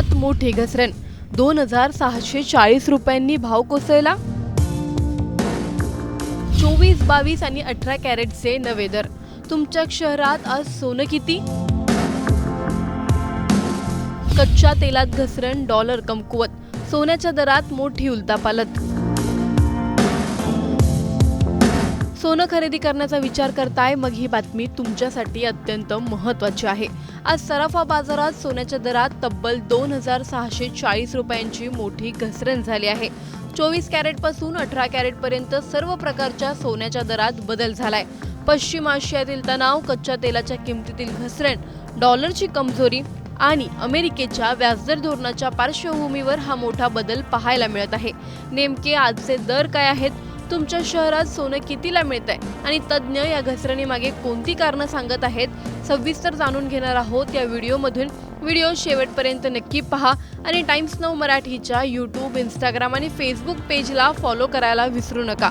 दरात मोठी घसरण, 2640 रुपयांनी भाव कोसळला। 24, 22 आणि 18 कॅरेटचे नवे दर। तुमच्या शहरात आज सोनं किती? कच्च्या तेलात घसरण, डॉलर कमकुवत, सोन्याच्या दरात मोठी उलथापालथ। सोनं खरेदी करण्याचा विचार करताय, मग ही बातमी तुमच्यासाठी अत्यंत महत्त्वाची आहे। आज सराफा बाजारात सोन्याच्या दरात तब्बल 2640 रुपयांची मोठी घसरण झाली आहे। 24 कॅरेट पासून 18 कॅरेट पर्यंत सर्व प्रकारच्या सोन्याच्या दरात बदल झालाय। पश्चिम आशियातील तणाव, कच्च्या तेलाच्या किमतीतील घसरण, डॉलरची कमजोरी आणि अमेरिकेच्या व्याजदर धोरणाच्या पार्श्वभूमीवर हा मोठा बदल पाहायला मिळत आहे। नेमके आजचे दर काय आहेत? तुमच्या शहरात सोनं कितीला मिळतंय आणि तज्ज्ञ या घसरणीमागे कोणती कारणं सांगत आहेत, सविस्तर जाणून घेणार आहोत या व्हिडिओमधून। व्हिडिओ शेवटपर्यंत नक्की पहा आणि टाइम्स नाऊ मराठीच्या यूट्यूब, इंस्टाग्राम आणि फेसबुक पेजला फॉलो करायला विसरू नका।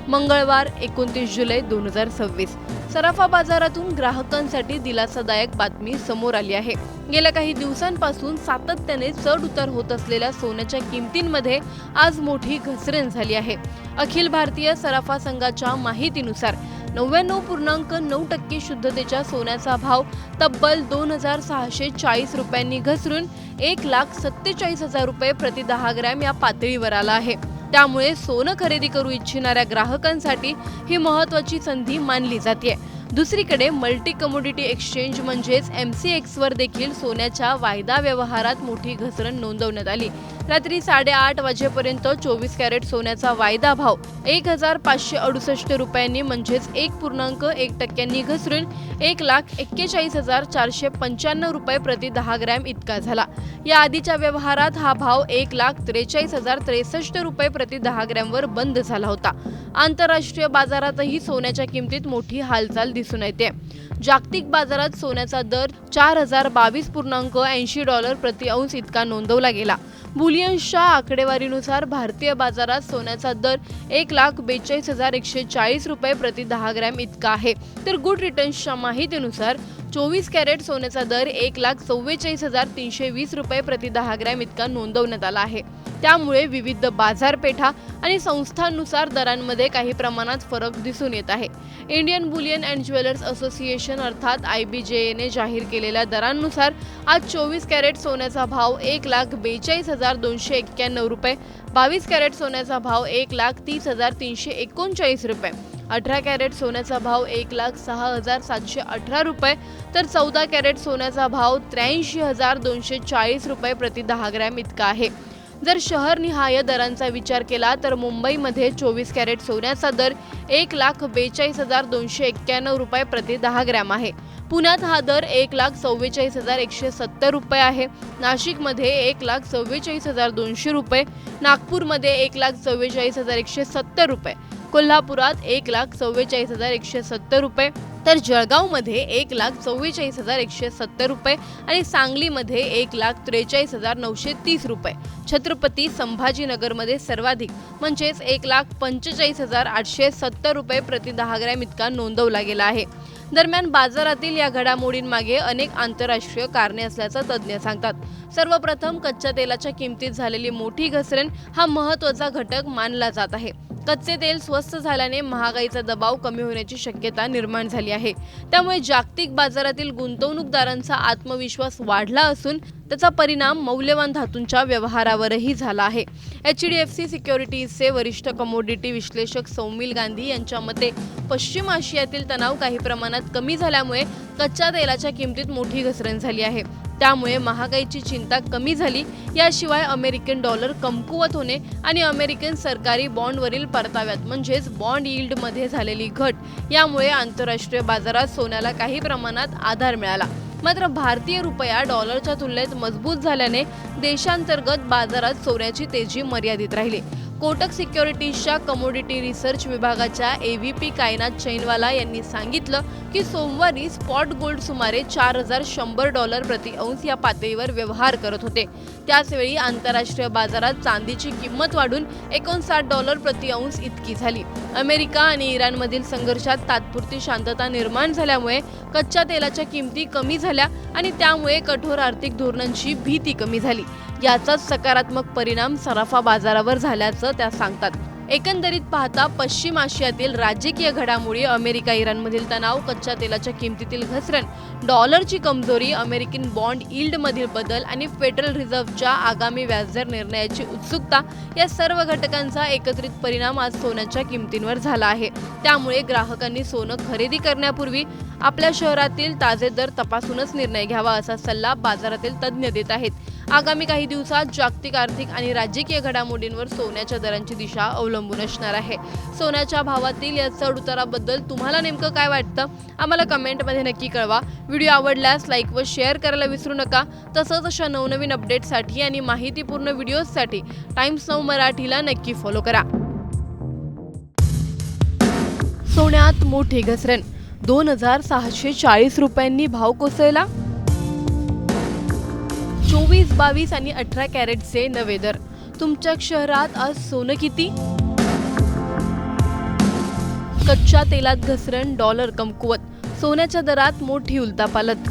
मंगळवार 29 जुलै 2026 सराफा बाजारातून ग्राहकांसाठी दिलासादायक बातमी समोर आली आहे। गेल्या काही दिवसांपासून सातत्याने चढ उतार होत असलेल्या सोन्याच्या किमतींमध्ये आज मोठी घसरण झाली आहे। अखिल भारतीय सराफा संघाच्या माहितीनुसार 99.9% शुद्धतेच्या सोन्याचा भाव तब्बल 2640 रुपयांनी घसरून 1,47,000 रुपये प्रति 10 ग्रॅम या पातळीवर आला आहे। त्यामुळे सोनं खरेदी करू इच्छिणाऱ्या ग्राहकांसाठी ही महत्त्वाची संधी मानली जाते। दुसरीकडे मल्टी कमोडिटी एक्सचेंज म्हणजेच MCX वर देखील सोन्याच्या वायदा व्यवहारात मोठी घसरण नोंदवण्यात आली। रात्री 8:30 वाजेपर्यंत 24 कॅरेट सोन्याचा वायदा भाव 1,568 रुपयांनी म्हणजेच 1.1% घसरून 1,41,495 रुपये प्रति 10 ग्रॅम इतका झाला। या आधीच्या व्यवहारात हा भाव 1,43,063 रुपये प्रति 10 ग्रॅमवर बंद झाला होता। आंतरराष्ट्रीय बाजारातही सोन्याच्या किमतीत मोठी हालचाल दिसून येते। जागतिक बाजारात सोन्याचा दर $4,022.80 प्रति औंस इतका नोंदवला गेला। बुलियन्सच्या आकडेवारीनुसार भारतीय बाजारात सोन्याचा दर 1,42,140 रुपये प्रति 10 ग्रॅम इतका आहे, तर गुड रिटर्न्सच्या माहितीनुसार 24 कॅरेट सोन्याचा दर 1,44,320 रुपये प्रति 10 ग्रॅम इतका नोंदवण्यात आला आहे। त्यामुळे विविध बाजारपेठा आणि संस्थांनुसार दरांमध्ये काही प्रमाणात फरक दिसून येत आहे। Indian Boolean and jewellers association अर्थात IBJA ने जाहीर केलेल्या दरांनुसार आज 24 कॅरेट सोन्याचा भाव 1,42,291 रुपये, 22 कॅरेट सोन्याचा भाव 1,30,339 रुपये, 18 कॅरेट सोन्याचा भाव 1,06,718 रुपये, तर 14 कॅरेट सोन्याचा भाव 83,240 रुपये प्रति 10 ग्रॅम इतका आहे। जर शहरनिहाय दरांचा विचार केला तर मुंबईमध्ये 24 कॅरेट सोन्याचा दर 1,42,291 रुपये प्रति 10 ग्रॅम आहे। पुण्यात हा दर 1,44,170 रुपये आहे। नाशिकमध्ये 1,44,200 रुपये, नागपूरमध्ये 1,44,170 रुपये, कोल्हापुरात 1,44,170 रुपये, तर जळगावमध्ये 1,44,170 रुपये आणि सांगलीमध्ये 1,43,930 रुपये। छत्रपती संभाजीनगरमध्ये सर्वाधिक म्हणजेच 1,45,870 रुपये प्रति 10 ग्रॅम इतका नोंदवला गेला आहे। दरम्यान बाजारातील या घडामोडींमागे अनेक आंतरराष्ट्रीय कारणे असल्याचं तज्ज्ञ सांगतात। सर्वप्रथम कच्च्या तेलाच्या किमतीत झालेली मोठी घसरण हा महत्त्वाचा घटक मानला जात आहे। कच्चे तेल स्वस्त झाल्याने महागाईचा दबाव कमी होण्याची शक्यता निर्माण झाली आहे। त्यामुळे जागतिक बाजारातील गुंतवणूकदारांचा आत्मविश्वास वाढला असून त्याचा परिणाम मौल्यवान धातूंच्या व्यवहारावरही झाला आहे। HDFC सिक्युरिटीजचे वरिष्ठ कमोडिटी विश्लेषक सौमिल गांधी यांच्या मते पश्चिम आशियातील तणाव काही प्रमाणात कमी झाल्यामुळे कच्च्या तेलाच्या किमतीत मोठी घसरण झाली आहे। त्यामुळे महागाईची चिंता कमी झाली। याशिवाय अमेरिकन डॉलर कमकुवत होणे आणि अमेरिकन सरकारी बॉन्डवरील परताव्यात म्हणजेच बॉन्ड यील्डमध्ये झालेली घट यामुळे आंतरराष्ट्रीय बाजारात सोन्याला काही प्रमाणात आधार मिळाला। मात्र भारतीय रुपया डॉलरच्या तुलनेत मजबूत झाल्याने देशांतर्गत बाजारात सोन्याची तेजी मर्यादित राहिली। कोटक सिक्युरिटीजच्या कमोडिटी रिसर्च विभागाच्या AVP कायनात चैनवाला यांनी सांगितलं की सोमवारी स्पॉट गोल्ड सुमारे $4,100 प्रति औंस या पातळीवर व्यवहार करत होते। त्याचवेळी आंतरराष्ट्रीय बाजारात चांदीची किंमत वाढून $59 प्रति औंस इतकी झाली। अमेरिका आणि इराणमधील संघर्षात तात्पुरती शांतता निर्माण झाल्यामुळे कच्च्या तेलाच्या किमती कमी झाल्या आणि त्यामुळे कठोर आर्थिक धोरणांची भीती कमी झाली। याचाच सकारात्मक परिणाम सराफा बाजारावर झाल्याचं त्या सांगतात. एकंदरीत पाहता पश्चिम आशियातील राजकीय घडामोडी, अमेरिका इराणमधील तणाव, कच्च्या तेलाच्या किमतीतील घसरण, डॉलरची कमजोरी, अमेरिकन बॉन्ड यील्डमधील बदल आणि फेडरल रिझर्व्हच्या आगामी व्याजदर निर्णयाची उत्सुकता या सर्व घटकांचा एकत्रित परिणाम आज सोन्याच्या किमतींवर झाला आहे. त्यामुळे ग्राहकांनी सोनं खरेदी करण्यापूर्वी आपल्या शहरातील ताजे दर तपासूनच निर्णय घ्यावा असा सल्ला बाजारातील तज्ज्ञ देत आहेत. आगामी काही दिवसात जागतिक आर्थिक आणि राजकीय घडामोडींवर सोन्याच्या दरांची दिशा अवलंबून असणार आहे. सोन्याच्या भावातील या चढ उताराबद्दल तुम्हाला नेमकं काय वाटतं आम्हाला कमेंटमध्ये नक्की कळवा. व्हिडिओ आवडल्यास लाईक व शेअर करायला विसरू नका. तसंच अशा नवनवीन अपडेट्ससाठी आणि माहितीपूर्ण व्हिडिओजसाठी टाइम्स नाऊ मराठीला नक्की फॉलो करा. सोन्यात मोठी घसरण, 2,640 रुपयांनी भाव कोसळला. 24, 22 आणि 18 कॅरेटचे नवे दर. तुमच्या शहरात आज सोनं किती? कच्च्या तेलात घसरण, डॉलर कमकुवत, सोन्याच्या दरात मोठी उलथापालथ.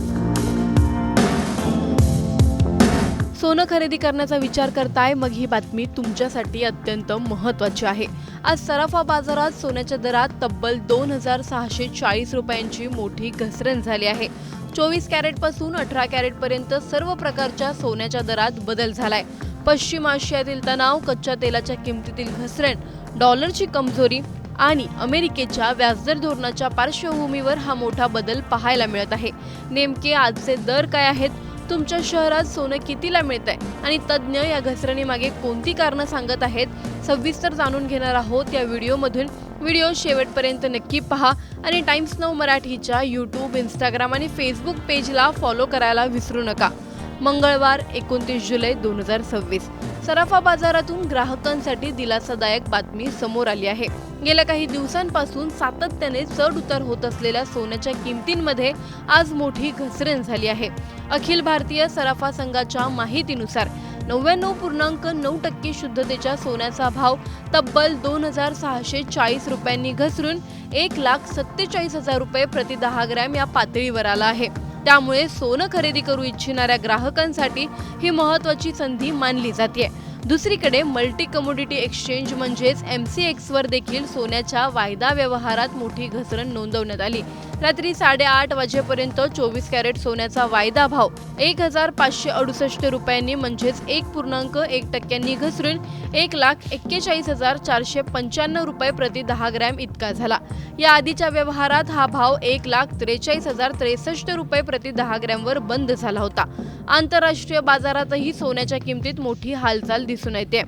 सोनं खरेदी करण्याचा विचार करताय मग ही बातमी तुमच्यासाठी अत्यंत महत्त्वाची आहे. आज सराफा बाजारात सोन्याच्या दरात तब्बल 2,640 रुपयांची मोठी घसरण झाली आहे. 24 कॅरेट पासून 18 कॅरेट पर्यंत सर्व प्रकारच्या सोन्याच्या दरात बदल झालाय. पश्चिम आशियातील तणाव, कच्च्या तेलाच्या किमतीतील घसरण, डॉलरची कमजोरी आणि अमेरिकेच्या व्याजदर धोरणाच्या पार्श्वभूमीवर हा मोठा बदल पाहायला मिळत आहे. नेमके आजचे दर काय आहेत? तुमच्या शहरात सोनं कितीला मिळतंय आणि तज्ज्ञ या घसरणीमागे कोणती कारणं सांगत आहेत सविस्तर जाणून घेणार आहोत या व्हिडिओमधून. व्हिडिओ शेवटपर्यंत नक्की पहा आणि टाइम्स नाऊ मराठीच्या यूट्यूब, इंस्टाग्राम आणि फेसबुक पेजला फॉलो करायला विसरू नका. मंगळवार 29 जुलै 2026 सराफा बाजारातून ग्राहकांसाठी दिलासादायक बातमी समोर आली आहे. गेल्या काही दिवसांपासून सातत्याने चढ उतार होत असलेल्या सोन्याच्या किमतींमध्ये आज मोठी घसरण झाली आहे. अखिल भारतीय सराफा संघाच्या माहितीनुसार 99.9% शुद्धतेच्या सोन्याचा भाव तब्बल 2,640 रुपयांनी घसरून 1,47,000 रुपये प्रति 10 ग्रॅम या पातळीवर आला आहे. त्यामुळे सोनं खरेदी करू इच्छिणाऱ्या ग्राहकांसाठी ही महत्त्वाची संधी मानली जाते. दुसरीकडे मल्टी कमोडिटी एक्सचेंज म्हणजेच MCX वर देखील सोन्याच्या वायदा व्यवहारात मोठी घसरण नोंदवण्यात आली. रात्री 8:30 वाजेपर्यंत 24 कॅरेट सोन्याचा वायदा भाव 1,568 रुपयांनी म्हणजेच 1.1% घसरून 1,41,495 रुपये प्रति 10 ग्रॅम इतका झाला. या आधीच्या व्यवहारात हा भाव 1,43,063 रुपये प्रति 10 ग्रॅमवर बंद झाला होता. आंतरराष्ट्रीय बाजारातही सोन्याच्या किमतीत मोठी हालचाल दिसून येते.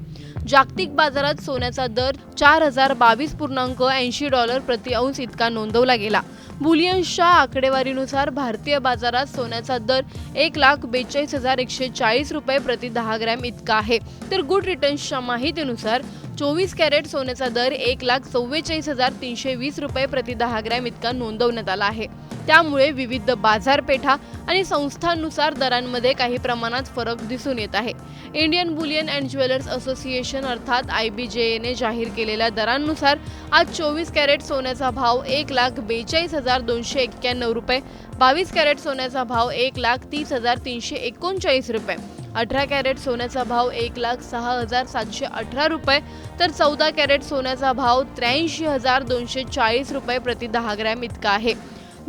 जागतिक बाजारात सोन्याचा दर $4,022.80 प्रति औंस इतका नोंदवला गेला. बुलियन्सच्या आकडेवारीनुसार भारतीय बाजारात सोन्याचा दर 1,42,140 रुपये प्रति 10 ग्रॅम इतका आहे. तर गुड रिटर्न्सच्या माहितीनुसार 24 कॅरेट सोन्याचा दर 1,44,320 रुपये प्रति 10 ग्रॅम इतका नोंदवण्यात आला आहे. त्यामुळे विविध बाजारपेठा आणि संस्थांनुसार दरांमध्ये काही प्रमाणात फरक दिसून येत आहे. Indian Boolean and jewellers association अर्थात IBJA ने जाहीर केलेल्या दरांनुसार आज 24 कॅरेट सोन्याचा भाव 1,42,291 रुपये, 22 कॅरेट सोन्याचा भाव 1,30,339 रुपये, 18 कॅरेट सोन्याचा भाव 1,06,718 रुपये, तर 14 कॅरेट सोन्याचा भाव 83,240 रुपये प्रति 10 ग्रॅम इतका आहे.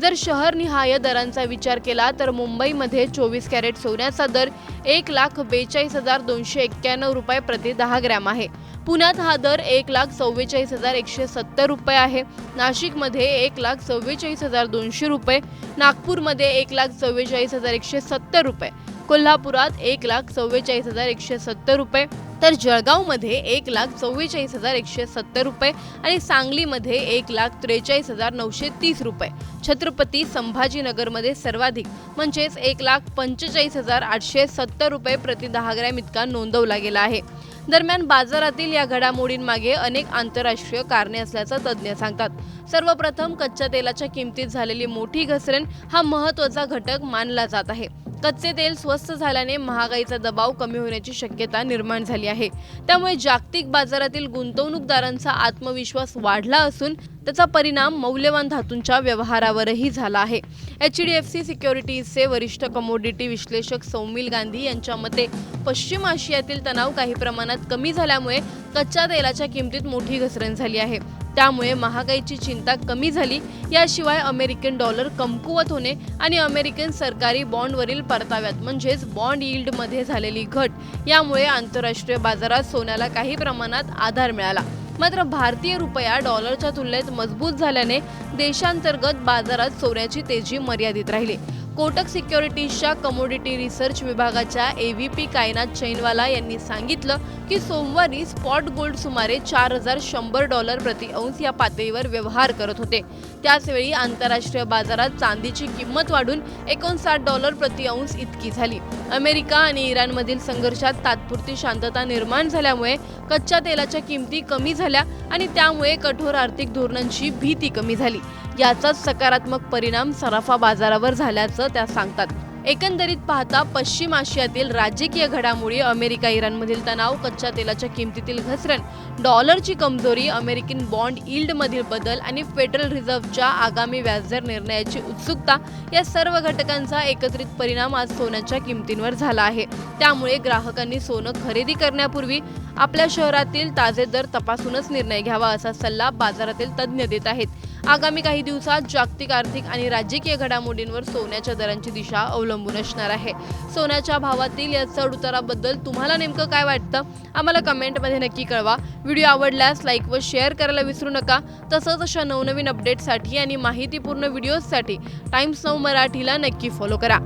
जर शहरनिहाय दरांचा विचार केला तर मुंबईमध्ये 24 कॅरेट सोन्याचा दर 1,42,291 रुपये प्रति 10 ग्रॅम आहे. पुण्यात हा दर 1,44,170 रुपये आहे. नाशिकमध्ये 1,44,200 रुपये, नागपूरमध्ये 1,44,170 रुपये, कोल्हापुरात 1,44,170 रुपये, तर जळगावमध्ये 1,44,170 रुपये आणि सांगलीमध्ये 1,43,930 रुपये. छत्रपती संभाजीनगरमध्ये सर्वाधिक म्हणजेच 1,45,870 रुपये प्रति 10 ग्रॅम इतका नोंदवला गेला आहे. दरम्यान बाजारातील या घडामोडींमागे अनेक आंतरराष्ट्रीय कारणे असल्याचं तज्ज्ञ सांगतात. सर्वप्रथम कच्च्या तेलाच्या किमतीत झालेली मोठी घसरण हा महत्त्वाचा घटक मानला जात आहे. कच्चे तेल स्वस्त झाल्याने महागाईचा दबाव कमी होण्याची शक्यता निर्माण झाली आहे. त्यामुळे जागतिक बाजारातील गुंतवणूकदारांचा आत्मविश्वास वाढला असून त्याचा परिणाम मौल्यवान धातूंच्या व्यवहारावरही झाला आहे. HDFC सिक्युरिटीजचे वरिष्ठ कमोडिटी विश्लेषक सौमिल गांधी यांच्या मते पश्चिम आशियातील तणाव काही प्रमाणात कमी झाल्यामुळे कच्च्या तेलाच्या किमतीत मोठी घसरण झाली आहे. त्यामुळे महागाईची चिंता कमी झाली. याशिवाय अमेरिकन डॉलर कमकुवत होणे आणि अमेरिकन सरकारी बॉन्डवरील परताव्यात म्हणजेच बॉन्ड यील्डमध्ये झालेली घट यामुळे आंतरराष्ट्रीय बाजारात सोन्याला काही प्रमाणात आधार मिळाला. मात्र भारतीय रुपया डॉलरच्या तुलनेत मजबूत झाल्याने देशांतर्गत बाजारात सोन्याची तेजी मर्यादित राहिली. कोटक सिक्युरिटीजच्या कमोडिटी रिसर्च विभागाच्या AVP कायनात चैनवाला यांनी सांगितलं की सोमवारी स्पॉट गोल्ड सुमारे $4,100 प्रति औंस या पातळीवर व्यवहार करत होते. त्याचवेळी आंतरराष्ट्रीय बाजारात चांदीची किंमत वाढून $59 प्रति औंस इतकी झाली. अमेरिका आणि इराणमधील संघर्षात तात्पुरती शांतता निर्माण झाल्यामुळे कच्च्या तेलाच्या किमती कमी झाल्या आणि त्यामुळे कठोर आर्थिक धोरणांची भीती कमी झाली. याचाच सकारात्मक परिणाम सराफा बाजारावर झाल्याचं त्या सांगतात. एकंदरीत पाहता पश्चिम आशियातील राजकीय घडामोडी, अमेरिका इराणमधील तणाव, कच्च्या तेलाच्या किमतीतील घसरण, डॉलरची कमजोरी, अमेरिकन बॉन्ड यील्डमधील बदल आणि फेडरल रिझर्व्हच्या आगामी व्याजदर निर्णयाची उत्सुकता या सर्व घटकांचा एकत्रित परिणाम आज सोन्याच्या किमतींवर झाला आहे. त्यामुळे ग्राहकांनी सोनं खरेदी करण्यापूर्वी आपल्या शहरातील ताजे दर तपासूनच निर्णय घ्यावा असा सल्ला बाजारातील तज्ज्ञ देत आहेत. आगामी काही दिवसात जागतिक आर्थिक आणि राजकीय घडामोडींवर सोन्याच्या दरांची दिशा अवलंबून असणार आहे. सोन्याच्या भावातील या चढ-उताराबद्दल तुम्हाला नेमकं काय वाटतं आम्हाला कमेंटमध्ये नक्की कळवा. व्हिडिओ आवडल्यास लाईक व शेअर करायला विसरू नका. तसंच अशा नवनवीन अपडेट्ससाठी आणि माहितीपूर्ण व्हिडिओजसाठी टाइम्स नाऊ मराठीला नक्की फॉलो करा.